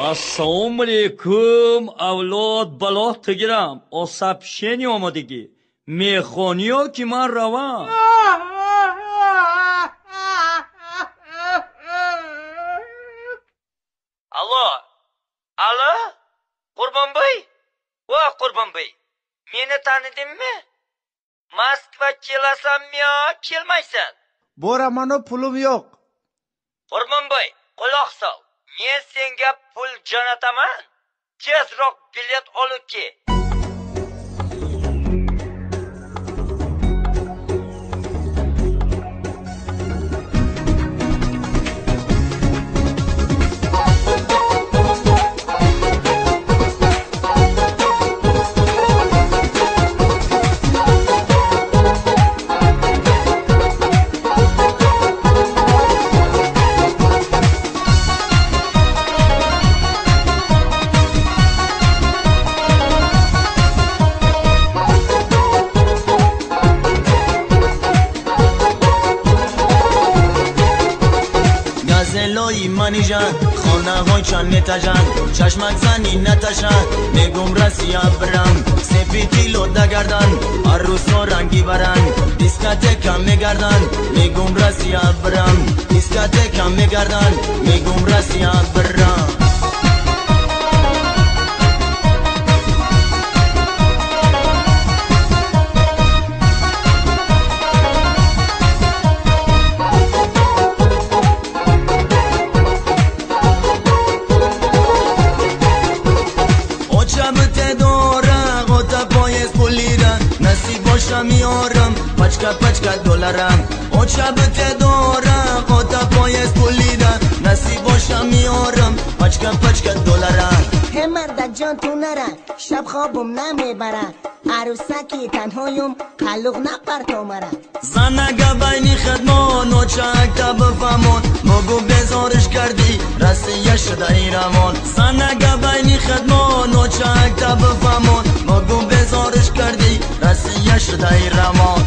Ассаламу алейкум, авлод балот тагирам. Осапшени омадеги. Мехониё ки ман равам. Alo, Qurbonboy? Vo Qurbonboy, meni tanidingmi? Moskva kelasanmi yo kelmaysan? Boramanu pulim yo'q. Qurbonboy, quloq sol. Men senga pul jo'nataman. Tezroq bilet olib kel. گازلوی منی جان خانه های چند نتجان چشمک زنی نتشان نگم رسی برم سپیتی لوده گردن عروس و رنگی برن دیسکاتکا میگردن نگم رسی برم دیسکاتکا میگردن نگم رسی برم میارم پچکا دلارم او شبت دارم خدا پایست پولیدم نصیب باشم میارم پچکا دلارم هم مرد جان تو نرن شب خوابم نمیبرن عروسکی تنهایم قلوق نپرتو مرن زنگا بینی خدمان و چک تا بفهمون مگو بزارش کردی رسیش دایی رمان زنگا بینی خدمان و چک تا بفهمون مگو بزارش کردی رسیش دایی رمان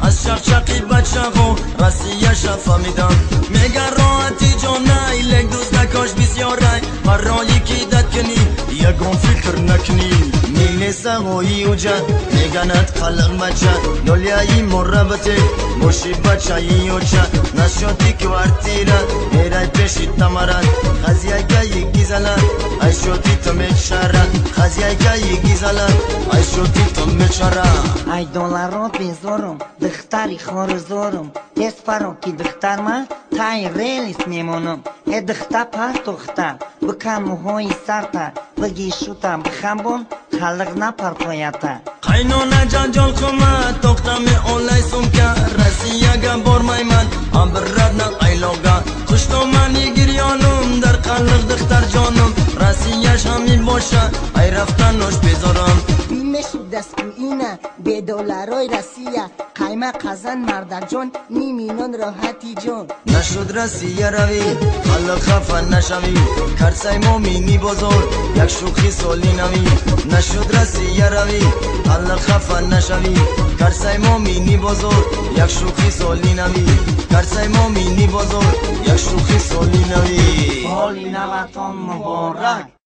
از شقشقی بچه ها رسیش فهمیدم میگن راحتی جان ایلک دوست نکاش بسیار رای برای کی داد کنی یکم فکر نکنی میلیسه هایی اوجه میگنت خلق بچه دلیایی مربطه موشی بچه ای اوچه نشدی که ورتیره میرای پیشی تمرد خزیه که یکی زلن ای شدی تو میچره خزیه که یکی زلن ای شدی تو میچره ای دولارو بزارم دختری خارزارم دست فرام که دختر من تای ریلیس میمونم ای دختر پر دختر بکن موهای سرتر بگی شوتم بخمبون خلق نپر پایتر قینونه جان جال خمه دختم اولای سمکه رسیه گم برمای من هم برد نق ایلاغه خوشتو منی گریانم در قلق دختر جانم رسیهش همین باشه ای رفتن نوش بذارم بیمشو دستو اینه به دولارای رسیه قیمه قزن مرد جان میمینون راحتی جان نشد رسیه روی خلق خفه نشوی کرسای مومینی بزرگ یک شوخی سالی نوی نشد رسیه روی خلق خفه نشوی کرسای مومینی بزرگ یک شوخی سالی نوی کرسای مومینی بزرگ یک شوخی سالی نوی حالی نوتان مبارک